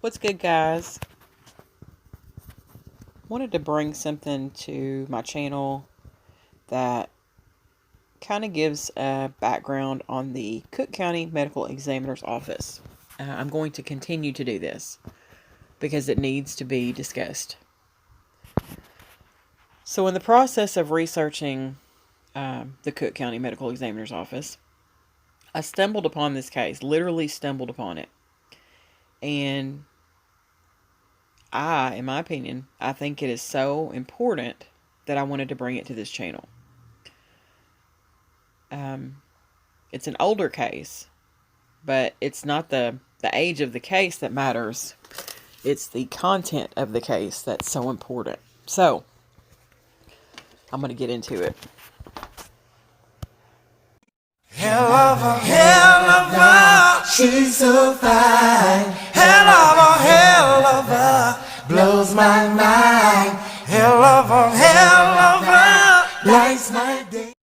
What's good, guys? Wanted to bring something to my channel that kind of gives a background on the Cook County Medical Examiner's Office. I'm going to continue to do this because it needs to be discussed. So in the process of researching the Cook County Medical Examiner's Office, I stumbled upon this case, literally stumbled upon it. And in my opinion, I think it is so important that I wanted to bring it to this channel. It's an older case, but it's not the age of the case that matters. It's the content of the case that's so important. So, I'm going to get into it. Helluva, she's so fine. Helluva, blows my mind. Helluva, lights my day.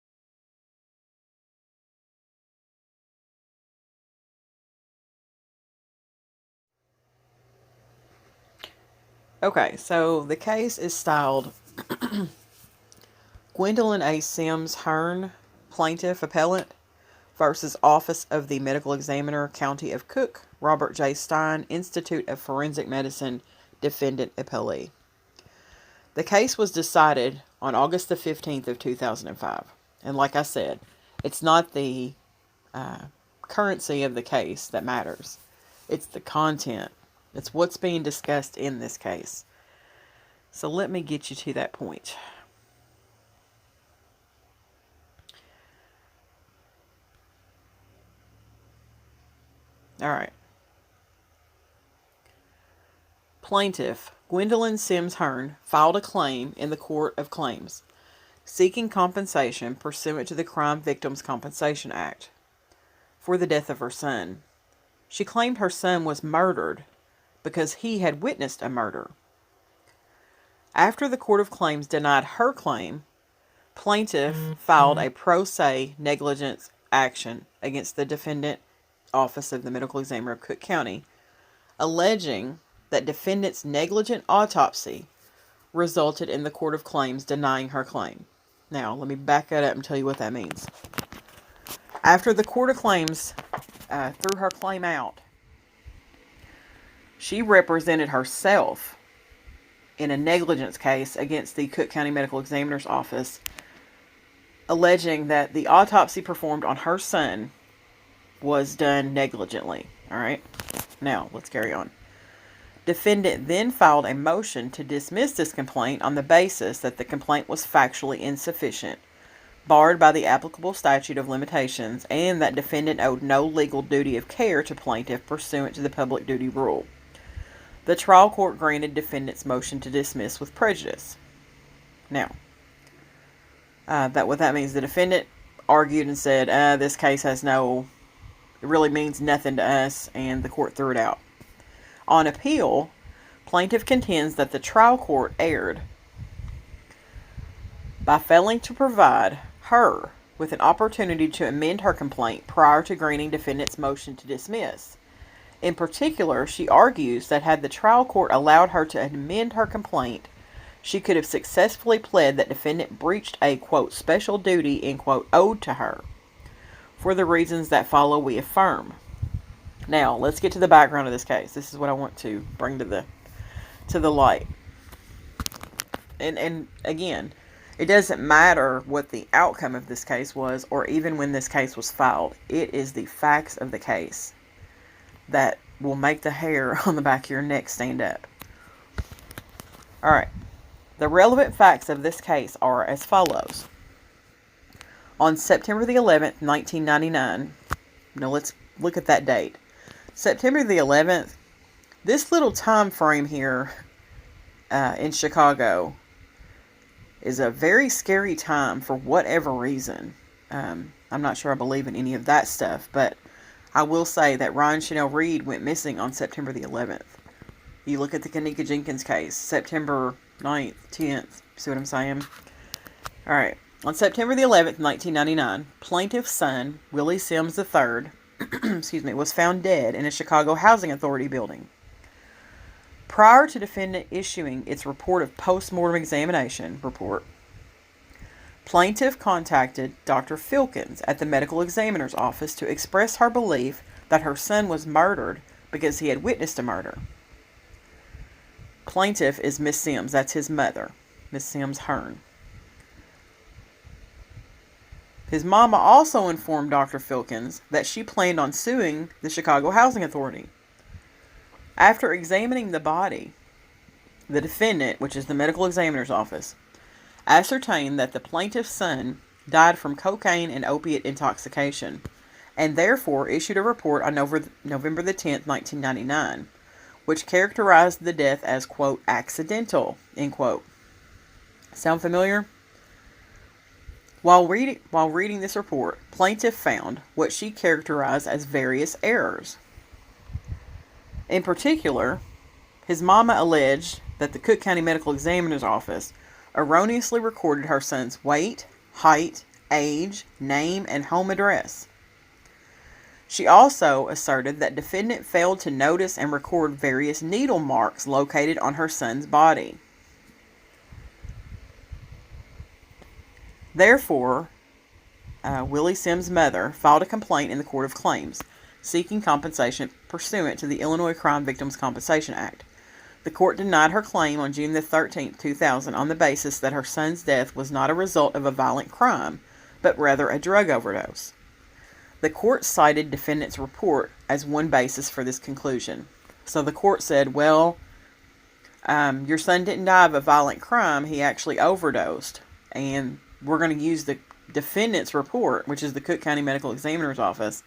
Okay, so the case is styled Gwendolyn A. Sims Hearn, Plaintiff Appellant, versus Office of the Medical Examiner, County of Cook, Robert J. Stein, Institute of Forensic Medicine, Defendant Appellee. The case was decided on August the 15th of 2005. And like I said, it's not the currency of the case that matters. It's the content. It's what's being discussed in this case. So let me get you to that point. All right. Plaintiff Gwendolyn Sims Hearn filed a claim in the Court of Claims, seeking compensation pursuant to the Crime Victims Compensation Act for the death of her son. She claimed her son was murdered because he had witnessed a murder. After the Court of Claims denied her claim, plaintiff filed a pro se negligence action against the defendant, Office of the Medical Examiner of Cook County, alleging that defendant's negligent autopsy resulted in the Court of Claims denying her claim. Now, let me back that up and tell you what that means. After the Court of Claims threw her claim out, she represented herself in a negligence case against the Cook County Medical Examiner's Office, alleging that the autopsy performed on her son was done negligently. All right. Now, let's carry on. Defendant then filed a motion to dismiss this complaint on the basis that the complaint was factually insufficient, barred by the applicable statute of limitations, and that defendant owed no legal duty of care to plaintiff pursuant to the public duty rule. The trial court granted defendant's motion to dismiss with prejudice. Now, what that means, the defendant argued and said, this case it really means nothing to us, and the court threw it out. On appeal, plaintiff contends that the trial court erred by failing to provide her with an opportunity to amend her complaint prior to granting defendant's motion to dismiss. In particular, she argues that had the trial court allowed her to amend her complaint, she could have successfully pled that defendant breached a, quote, special duty, end quote, owed to her. For the reasons that follow, we affirm. Now, let's get to the background of this case. This is what I want to bring to the light. And again, it doesn't matter what the outcome of this case was, or even when this case was filed. It is the facts of the case that will make the hair on the back of your neck stand up. All right. The relevant facts of this case are as follows. On September the 11th, 1999, now let's look at that date. September the 11th, this little time frame here in Chicago is a very scary time for whatever reason. I'm not sure I believe in any of that stuff, but I will say that Ryan Chanel Reed went missing on September the 11th. You look at the Kenneka Jenkins case, September 9th, 10th. See what I'm saying? All right. On September the 11th, 1999, plaintiff's son, Willie Sims III, was found dead in a Chicago Housing Authority building. Prior to defendant issuing its report of post-mortem examination report, plaintiff contacted Dr. Filkins at the medical examiner's office to express her belief that her son was murdered because he had witnessed a murder. Plaintiff is Miss Sims. That's his mother, Miss Sims Hearn. His mama also informed Dr. Filkins that she planned on suing the Chicago Housing Authority. After examining the body, the defendant, which is the medical examiner's office, ascertained that the plaintiff's son died from cocaine and opiate intoxication, and therefore issued a report on November the 10th, 1999, which characterized the death as, quote, accidental, end quote. Sound familiar? While reading this report, plaintiff found what she characterized as various errors. In particular, his mama alleged that the Cook County Medical Examiner's Office erroneously recorded her son's weight, height, age, name, and home address. She also asserted that defendant failed to notice and record various needle marks located on her son's body. Therefore, Willie Sims' mother filed a complaint in the Court of Claims, seeking compensation pursuant to the Illinois Crime Victims Compensation Act. The court denied her claim on June 13, 2000 on the basis that her son's death was not a result of a violent crime, but rather a drug overdose. The court cited defendant's report as one basis for this conclusion. So the court said, well, your son didn't die of a violent crime, he actually overdosed. And we're going to use the defendant's report, which is the Cook County Medical Examiner's Office,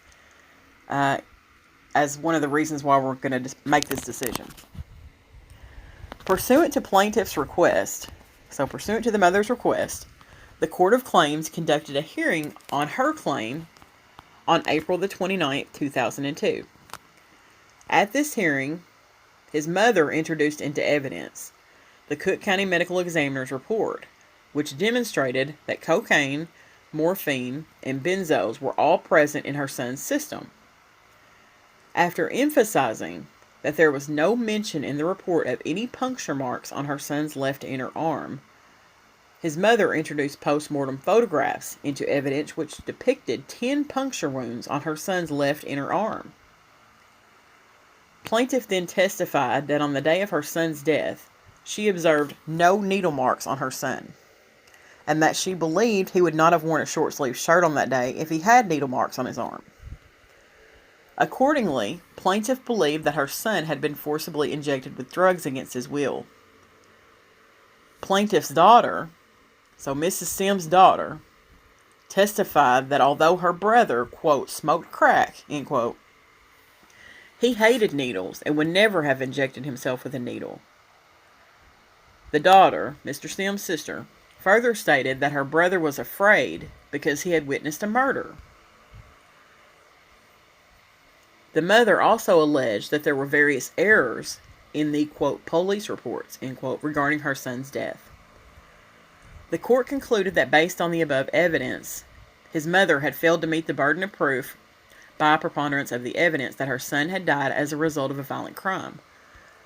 as one of the reasons why we're going to make this decision. Pursuant to plaintiff's request, pursuant to the mother's request, the Court of Claims conducted a hearing on her claim on April the 29th, 2002. At this hearing, his mother introduced into evidence the Cook County Medical Examiner's report, which demonstrated that cocaine, morphine, and benzos were all present in her son's system. After emphasizing that there was no mention in the report of any puncture marks on her son's left inner arm, his mother introduced post-mortem photographs into evidence which depicted 10 puncture wounds on her son's left inner arm. Plaintiff then testified that on the day of her son's death, she observed no needle marks on her son, and that she believed he would not have worn a short-sleeved shirt on that day if he had needle marks on his arm. Accordingly, plaintiff believed that her son had been forcibly injected with drugs against his will. Plaintiff's daughter, so Mrs. Sims' daughter, testified that although her brother, quote, smoked crack, end quote, he hated needles and would never have injected himself with a needle. The daughter, Mr. Sims' sister, further stated that her brother was afraid because he had witnessed a murder. The mother also alleged that there were various errors in the, quote, police reports, end quote, regarding her son's death. The court concluded that based on the above evidence, his mother had failed to meet the burden of proof by a preponderance of the evidence that her son had died as a result of a violent crime.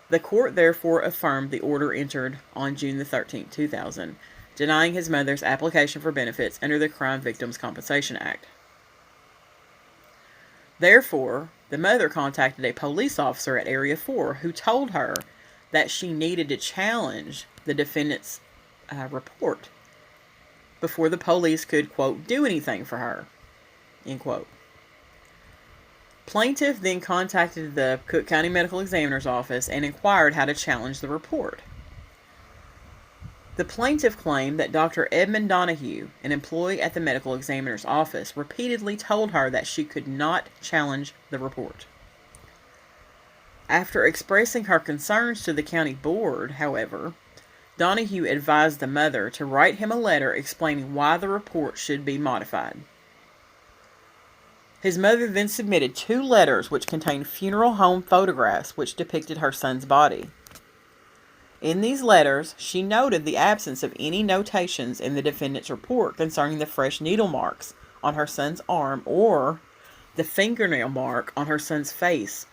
The court therefore affirmed the order entered on June 13, 2000, denying his mother's application for benefits under the Crime Victims Compensation Act. Therefore, the mother contacted a police officer at Area 4 who told her that she needed to challenge the defendant's report before the police could, quote, do anything for her, end quote. Plaintiff then contacted the Cook County Medical Examiner's Office and inquired how to challenge the report. The plaintiff claimed that Dr. Edmund Donahue, an employee at the medical examiner's office, repeatedly told her that she could not challenge the report. After expressing her concerns to the county board, however, Donahue advised the mother to write him a letter explaining why the report should be modified. His mother then submitted 2 letters which contained funeral home photographs which depicted her son's body. In these letters, she noted the absence of any notations in the defendant's report concerning the fresh needle marks on her son's arm or the fingernail mark on her son's face,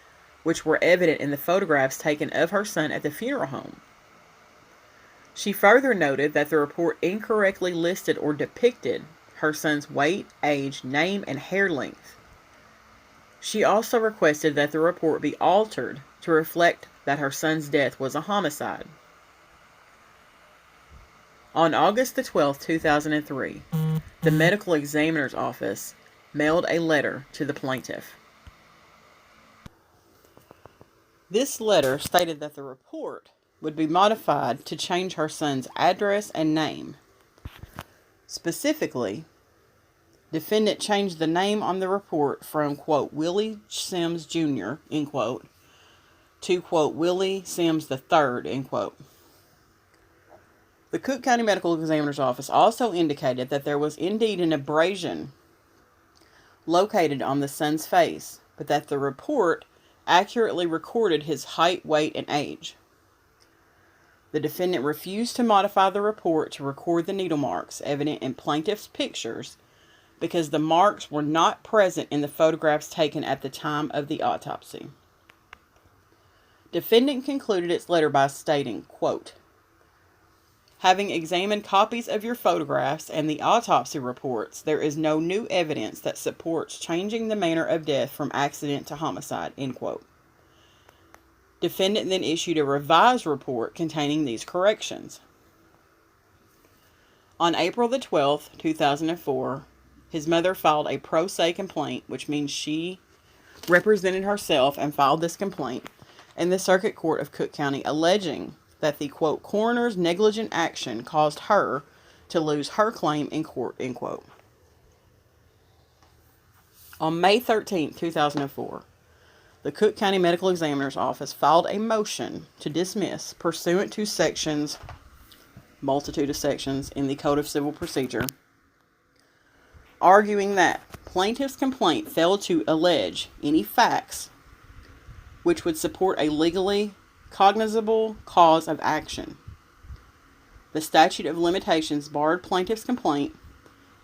which were evident in the photographs taken of her son at the funeral home. She further noted that the report incorrectly listed or depicted her son's weight, age, name, and hair length. She also requested that the report be altered to reflect that her son's death was a homicide. On August the 12th, 2003, the medical examiner's office mailed a letter to the plaintiff. This letter stated that the report would be modified to change her son's address and name. Specifically, defendant changed the name on the report from, quote, Willie Sims Jr., end quote, to, quote, Willie Sims III, end quote. The Cook County Medical Examiner's Office also indicated that there was indeed an abrasion located on the son's face, but that the report accurately recorded his height, weight, and age. The defendant refused to modify the report to record the needle marks evident in plaintiff's pictures because the marks were not present in the photographs taken at the time of the autopsy. Defendant concluded its letter by stating, quote, having examined copies of your photographs and the autopsy reports, there is no new evidence that supports changing the manner of death from accident to homicide, end quote. Defendant then issued a revised report containing these corrections. On April the 12th, 2004, his mother filed a pro se complaint, which means she represented herself and filed this complaint in the Circuit Court of Cook County, alleging that the, quote, coroner's negligent action caused her to lose her claim in court, end quote. On May 13, 2004, the Cook County Medical Examiner's Office filed a motion to dismiss pursuant to multitude of sections in the Code of Civil Procedure, arguing that plaintiff's complaint failed to allege any facts which would support a legally cognizable cause of action. The statute of limitations barred plaintiff's complaint,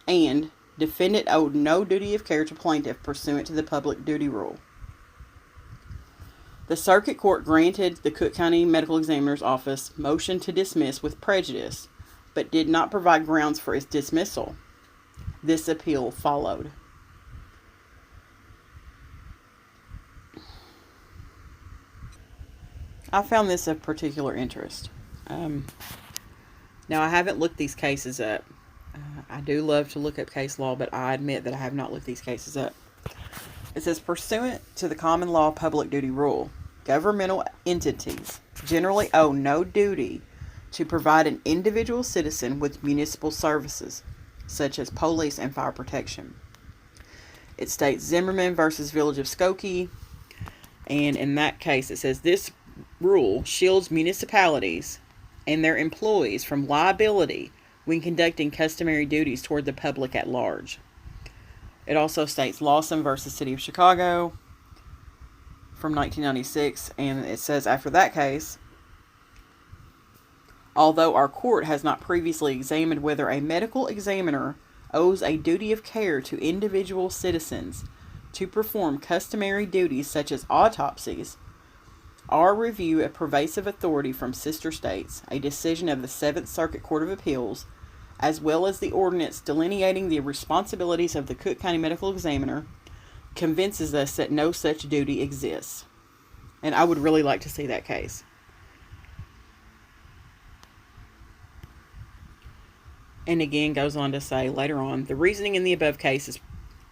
and defendant owed no duty of care to plaintiff pursuant to the public duty rule. The Circuit Court granted the Cook County Medical Examiner's Office motion to dismiss with prejudice, but did not provide grounds for its dismissal. This appeal followed. I found this of particular interest. Now, I haven't looked these cases up. I do love to look up case law, but I admit that I have not looked these cases up. It says, pursuant to the common law public duty rule, governmental entities generally owe no duty to provide an individual citizen with municipal services, such as police and fire protection. It states Zimmerman versus Village of Skokie, and in that case it says this rule shields municipalities and their employees from liability when conducting customary duties toward the public at large. It also states Lawson versus City of Chicago from 1996, and it says after that case, although our court has not previously examined whether a medical examiner owes a duty of care to individual citizens to perform customary duties such as autopsies, our review of pervasive authority from sister states, a decision of the 7th Circuit Court of Appeals, as well as the ordinance delineating the responsibilities of the Cook County Medical Examiner, convinces us that no such duty exists. And I would really like to see that case. And again goes on to say later on, the reasoning in the above cases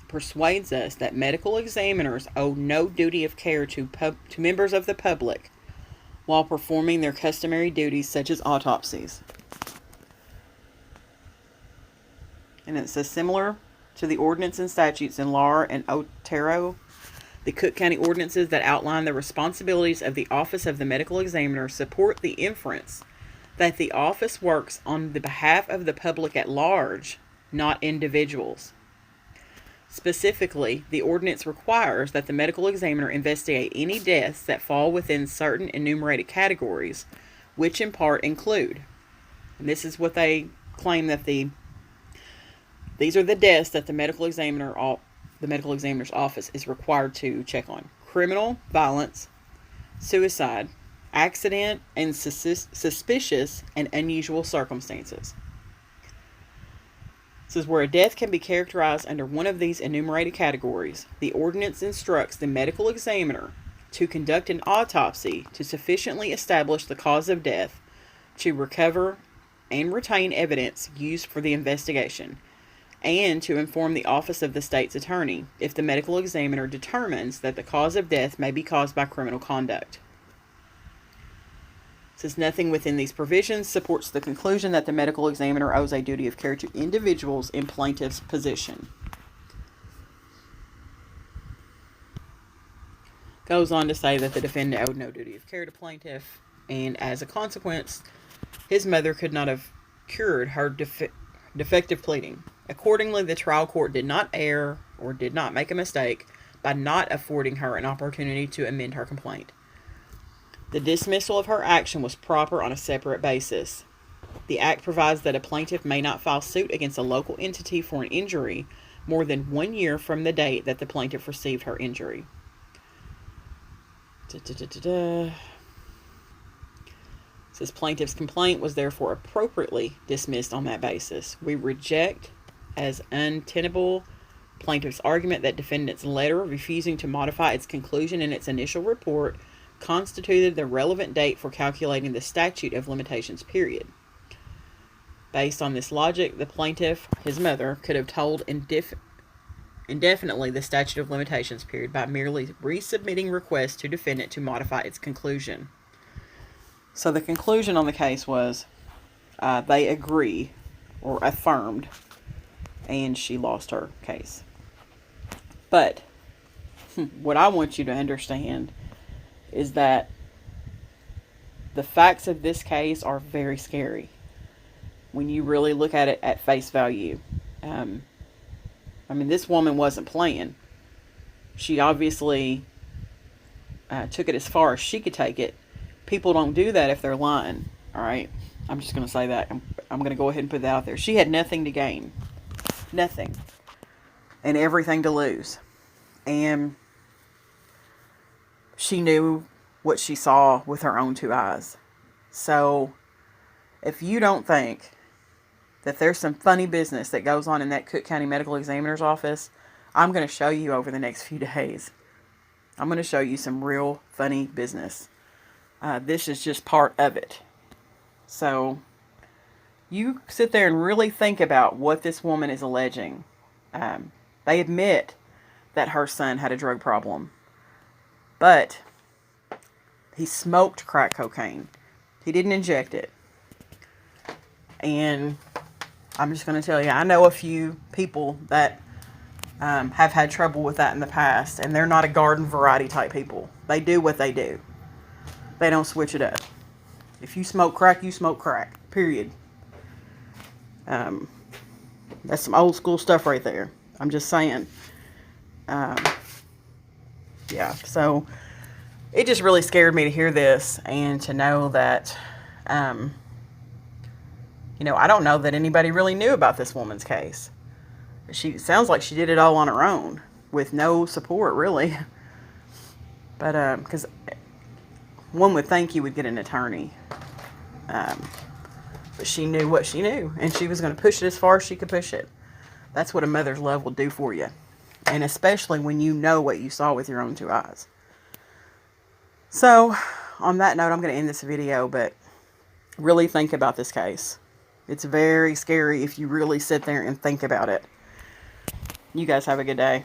persuades us that medical examiners owe no duty of care to members of the public while performing their customary duties such as autopsies. And it says, similar to the ordinance and statutes in Lahr and Otero, the Cook County ordinances that outline the responsibilities of the Office of the Medical Examiner support the inference that the office works on the behalf of the public at large, not individuals. Specifically, the ordinance requires that the medical examiner investigate any deaths that fall within certain enumerated categories, which in part include, and this is what they claim that these are the deaths that the medical examiner's office is required to check on: criminal violence, suicide, accident, and suspicious and unusual circumstances. This is where a death can be characterized under one of these enumerated categories. The ordinance instructs the medical examiner to conduct an autopsy to sufficiently establish the cause of death, to recover and retain evidence used for the investigation, and to inform the office of the state's attorney if the medical examiner determines that the cause of death may be caused by criminal conduct. Since nothing within these provisions supports the conclusion that the medical examiner owes a duty of care to individuals in plaintiff's position. Goes on to say that the defendant owed no duty of care to plaintiff, and as a consequence, his mother could not have cured her defective pleading. Accordingly, the trial court did not err or did not make a mistake by not affording her an opportunity to amend her complaint. The dismissal of her action was proper on a separate basis. The Act provides that a plaintiff may not file suit against a local entity for an injury more than 1 year from the date that the plaintiff received her injury. Says plaintiff's complaint was therefore appropriately dismissed on that basis. We reject as untenable plaintiff's argument that defendant's letter refusing to modify its conclusion in its initial report constituted the relevant date for calculating the statute of limitations period. Based on this logic, the plaintiff, his mother, could have told indefinitely the statute of limitations period by merely resubmitting requests to defendant to modify its conclusion. So the conclusion on the case was they agree or affirmed, and she lost her case. But what I want you to understand is that the facts of this case are very scary when you really look at it at face value. This woman wasn't playing. She obviously took it as far as she could take it. People don't do that if they're lying. All right? I'm just going to say that. I'm going to go ahead and put that out there. She had nothing to gain. Nothing. And everything to lose. And she knew what she saw with her own two eyes. So, if you don't think that there's some funny business that goes on in that Cook County Medical Examiner's office, I'm going to show you over the next few days. I'm going to show you some real funny business. This is just part of it. So, you sit there and really think about what this woman is alleging. They admit that her son had a drug problem. But he smoked crack cocaine. He didn't inject it. And I'm just going to tell you, I know a few people that have had trouble with that in the past. And they're not a garden variety type people. They do what they do. They don't switch it up. If you smoke crack, you smoke crack. Period. That's some old school stuff right there. I'm just saying. Yeah, so it just really scared me to hear this and to know that, I don't know that anybody really knew about this woman's case. She sounds like she did it all on her own with no support, really. But, because one would think you would get an attorney. But she knew what she knew, and she was going to push it as far as she could push it. That's what a mother's love will do for you. And especially when you know what you saw with your own two eyes. So, on that note, I'm going to end this video, but really think about this case. It's very scary if you really sit there and think about it. You guys have a good day.